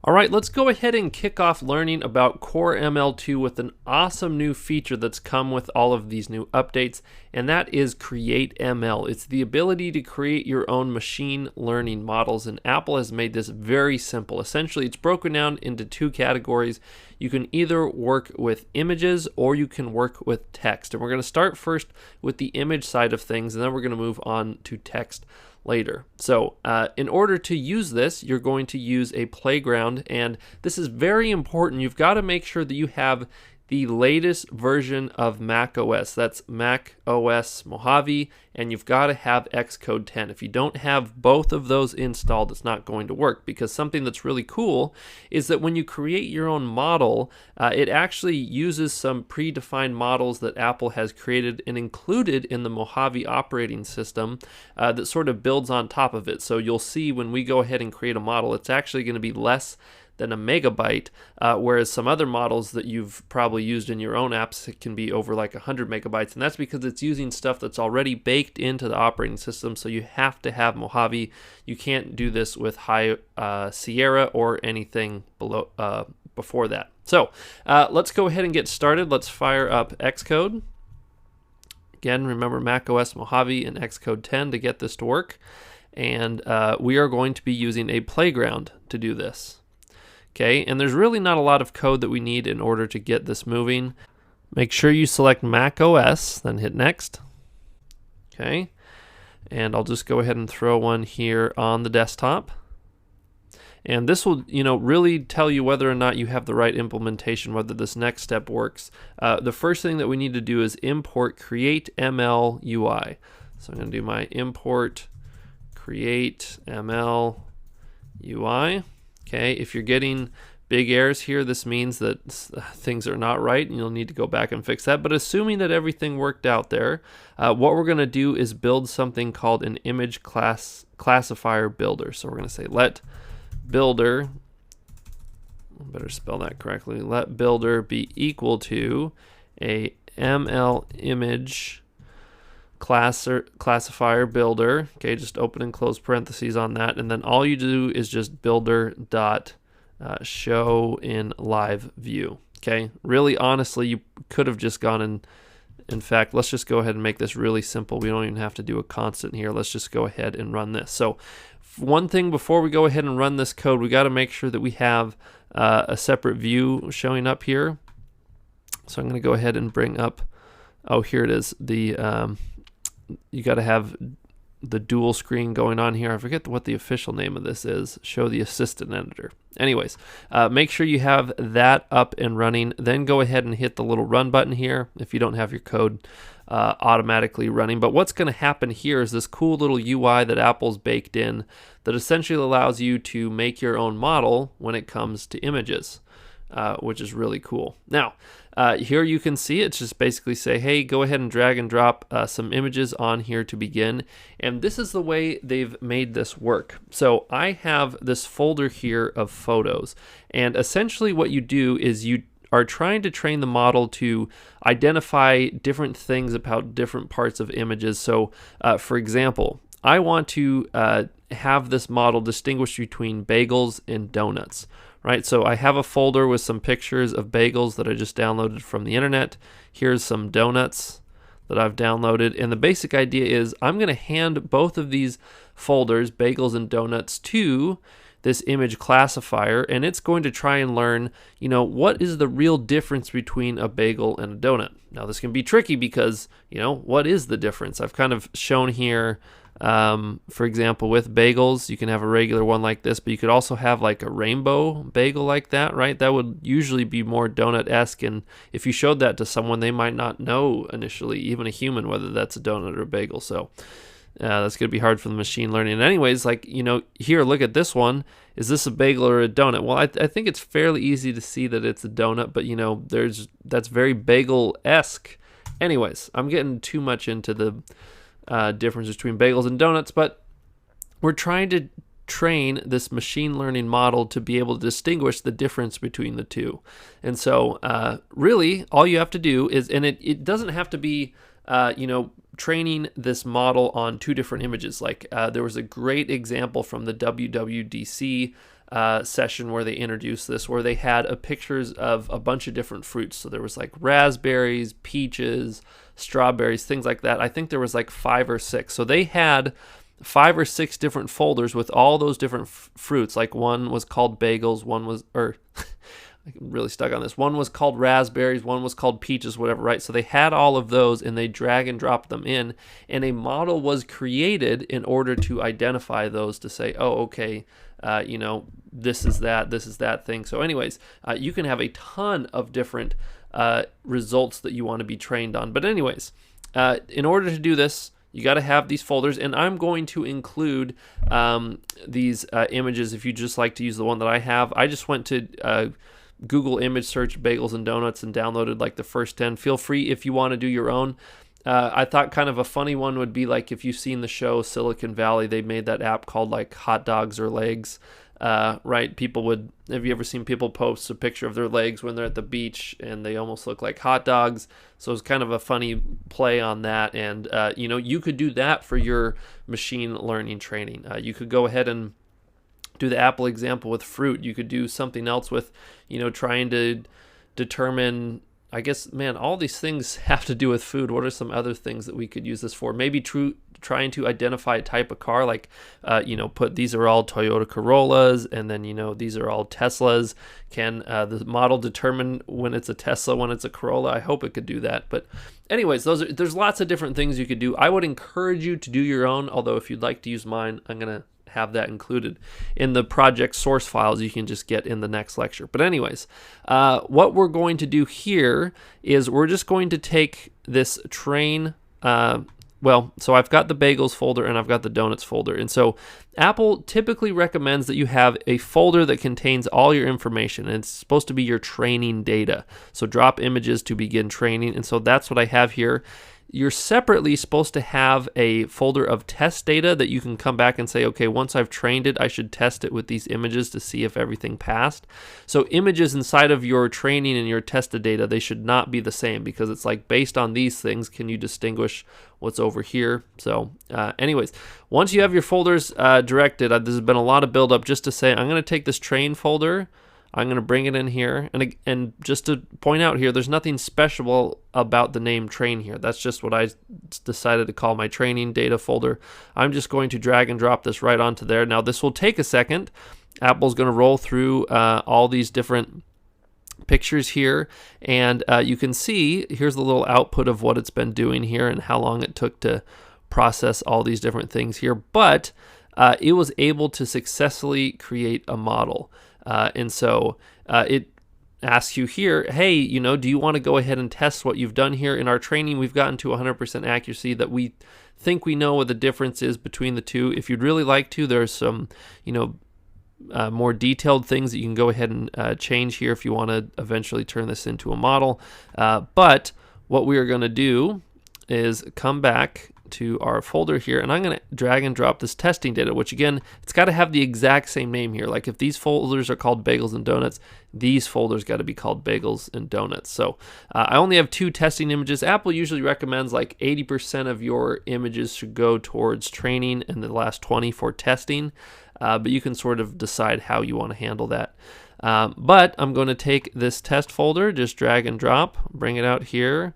All right, let's go ahead and kick off learning about Core ML2 with an awesome new feature that's come with all of these new updates, and that is CreateML. It's the ability to create your own machine learning models, and Apple has made this very simple. Essentially, it's broken down into two categories. You can either work with images or you can work with text, and we're going to start first with the image side of things, and then we're going to move on to text later. So in order to use this, you're going to use a playground, and this is very important. You've got to make sure that you have the latest version of Mac OS. That's Mac OS Mojave, and you've got to have Xcode 10. If you don't have both of those installed, it's not going to work, because something that's really cool is that when you create your own model, it actually uses some predefined models that Apple has created and included in the Mojave operating system that sort of builds on top of it. So you'll see when we go ahead and create a model, it's actually going to be less than a megabyte, whereas some other models that you've probably used in your own apps, it can be over like 100 megabytes, and that's because it's using stuff that's already baked into the operating system, so you have to have Mojave. You can't do this with High Sierra or anything below before that. So let's go ahead and get started. Let's fire up Xcode. Again, remember macOS Mojave and Xcode 10 to get this to work, and we are going to be using a playground to do this. Okay, and there's really not a lot of code that we need in order to get this moving. Make sure you select Mac OS, then hit next. Okay, and I'll just go ahead and throw one here on the desktop. And this will, really tell you whether or not you have the right implementation, whether this next step works. The first thing that we need to do is import CreateML UI. So I'm going to do my import CreateML UI. Okay, if you're getting big errors here, this means that things are not right and you'll need to go back and fix that. But assuming that everything worked out there, what we're going to do is build something called an image classifier builder. So we're going to say let builder, better spell that correctly, let builder be equal to a ML image classifier builder. Okay, just open and close parentheses on that, and then all you do is just builder dot show in live view. Okay, really honestly, you could have just gone in fact, let's just go ahead and make this really simple. We don't even have to do a constant here. Let's just go ahead and run this. So one thing before we go ahead and run this code, we got to make sure that we have a separate view showing up here. So I'm going to go ahead and bring up, oh, here it is, the you got to have the dual screen going on here. I forget what the official name of this is. Show the assistant editor. Anyways, make sure you have that up and running. Then go ahead and hit the little run button here if you don't have your code automatically running. But what's going to happen here is this cool little UI that Apple's baked in that essentially allows you to make your own model when it comes to images, which is really cool. Now, here you can see it's just basically say, hey, go ahead and drag and drop some images on here to begin. And this is the way they've made this work. So I have this folder here of photos. And essentially what you do is you are trying to train the model to identify different things about different parts of images. So for example, I want to have this model distinguish between bagels and donuts. Right, so I have a folder with some pictures of bagels that I just downloaded from the internet. Here's some donuts that I've downloaded, and the basic idea is I'm going to hand both of these folders, bagels and donuts, to this image classifier, and it's going to try and learn, what is the real difference between a bagel and a donut. Now this can be tricky because, what is the difference? I've kind of shown here, for example, with bagels, you can have a regular one like this, but you could also have like a rainbow bagel like that, right? That would usually be more donut-esque, and if you showed that to someone, they might not know initially, even a human, whether that's a donut or a bagel. So that's going to be hard for the machine learning. And anyways, here, look at this one. Is this a bagel or a donut? Well, I think it's fairly easy to see that it's a donut, but that's very bagel-esque. Anyways, I'm getting too much into the difference between bagels and donuts, but we're trying to train this machine learning model to be able to distinguish the difference between the two. And so really all you have to do is, and it doesn't have to be training this model on two different images. Like there was a great example from the WWDC session where they introduced this, where they had pictures of a bunch of different fruits. So there was like raspberries, peaches, strawberries, things like that. I think there was like 5 or 6. So they had 5 or 6 different folders with all those different fruits. Like one was called bagels, one was, or I'm really stuck on this. One was called raspberries, one was called peaches, whatever, right? So they had all of those and they drag and drop them in, and a model was created in order to identify those to say, oh, okay, this is that thing. So anyways, you can have a ton of different results that you want to be trained on. But anyways, in order to do this, you got to have these folders, and I'm going to include these images if you just like to use the one that I have. I just went to Google image search bagels and donuts and downloaded like the first 10. Feel free if you want to do your own. I thought kind of a funny one would be like if you've seen the show Silicon Valley, they made that app called like Hot Dogs or Legs, right? Have you ever seen people post a picture of their legs when they're at the beach and they almost look like hot dogs? So it's kind of a funny play on that. And, you could do that for your machine learning training. You could go ahead and do the apple example with fruit. You could do something else with, trying to determine, I guess, man, all these things have to do with food. What are some other things that we could use this for? Maybe trying to identify a type of car, like, put these are all Toyota Corollas, and then, these are all Teslas. Can the model determine when it's a Tesla, when it's a Corolla? I hope it could do that. But anyways, there's lots of different things you could do. I would encourage you to do your own, although if you'd like to use mine, I'm going to have that included in the project source files you can just get in the next lecture. But anyways, what we're going to do here is we're just going to take this train, so I've got the bagels folder and I've got the donuts folder. And so Apple typically recommends that you have a folder that contains all your information, and it's supposed to be your training data. So drop images to begin training. And so that's what I have here. You're separately supposed to have a folder of test data that you can come back and say, okay, once I've trained it, I should test it with these images to see if everything passed. So images inside of your training and your tested data, they should not be the same, because it's like, based on these things, can you distinguish what's over here? So anyways, once you have your folders directed, this has been a lot of buildup just to say, I'm going to take this train folder, I'm going to bring it in here, and just to point out here, there's nothing special about the name train here. That's just what I decided to call my training data folder. I'm just going to drag and drop this right onto there. Now this will take a second. Apple's going to roll through all these different pictures here, and you can see here's the little output of what it's been doing here and how long it took to process all these different things here. But it was able to successfully create a model. And so it asks you here, hey, do you want to go ahead and test what you've done here? In our training, we've gotten to 100% accuracy that we think we know what the difference is between the two. If you'd really like to, there's some, more detailed things that you can go ahead and change here if you want to eventually turn this into a model. But what we are going to do is come back to our folder here, and I'm going to drag and drop this testing data, which again, it's got to have the exact same name here. Like if these folders are called bagels and donuts, these folders got to be called bagels and donuts. So I only have 2 testing images. Apple usually recommends like 80% of your images should go towards training and the last 20 for testing, but you can sort of decide how you want to handle that. But I'm going to take this test folder, just drag and drop, bring it out here,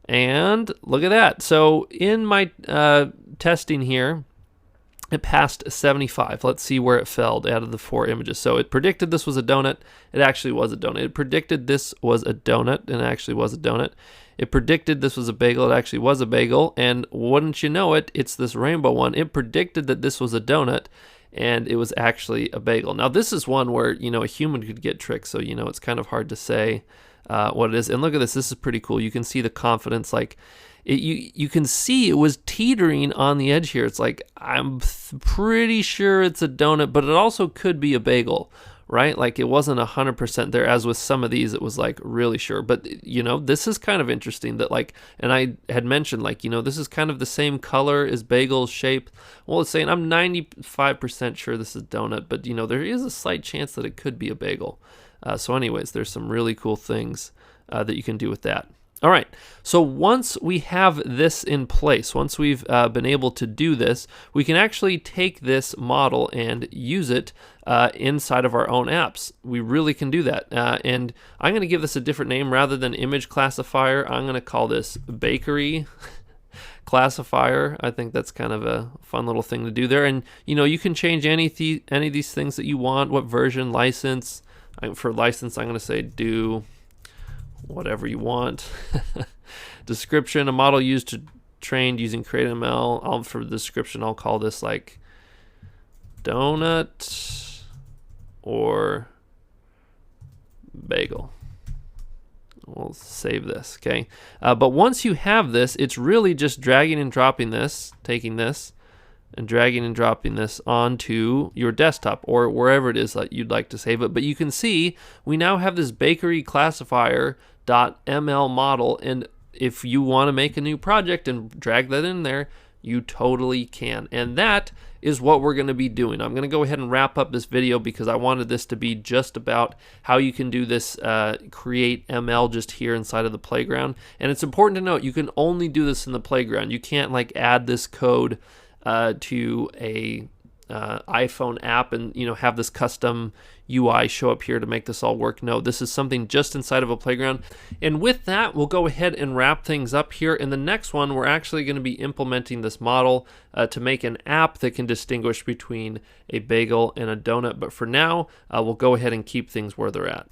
and look at that. So in my testing here, it passed 75. Let's see where it fell out of the 4 images. So it predicted this was a donut. It actually was a donut. It predicted this was a donut, and it actually was a donut. It predicted this was a bagel. It actually was a bagel. And wouldn't you know it, it's this rainbow one. It predicted that this was a donut, and it was actually a bagel. Now this is one where, a human could get tricked. So, it's kind of hard to say what it is. And look at this. This is pretty cool. You can see the confidence. Like you can see it was teetering on the edge here. It's like, I'm pretty sure it's a donut, but it also could be a bagel, right? Like it wasn't 100% there, as with some of these, it was like really sure. But this is kind of interesting that like, and I had mentioned like, this is kind of the same color as bagel shape. Well, it's saying I'm 95% sure this is donut, but there is a slight chance that it could be a bagel. So anyways, there's some really cool things that you can do with that. All right, so once we have this in place, once we've been able to do this, we can actually take this model and use it inside of our own apps. We really can do that. And I'm going to give this a different name rather than image classifier. I'm going to call this bakery classifier. I think that's kind of a fun little thing to do there. And you can change any of these things that you want. What version, license. For license, I'm going to say do whatever you want. Description, a model used to trained using CreateML. For the description, I'll call this like donut or bagel. We'll save this, okay? But once you have this, it's really just dragging and dropping this, taking this, and dragging and dropping this onto your desktop or wherever it is that you'd like to save it. But you can see we now have this bakery classifier.ml model, and if you want to make a new project and drag that in there, you totally can. And that is what we're going to be doing. I'm going to go ahead and wrap up this video because I wanted this to be just about how you can do this CreateML just here inside of the playground. And it's important to note you can only do this in the playground. You can't like add this code to a iPhone app and have this custom UI show up here to make this all work. No, this is something just inside of a playground. And with that, we'll go ahead and wrap things up here. In the next one, we're actually going to be implementing this model to make an app that can distinguish between a bagel and a donut. But for now, we'll go ahead and keep things where they're at.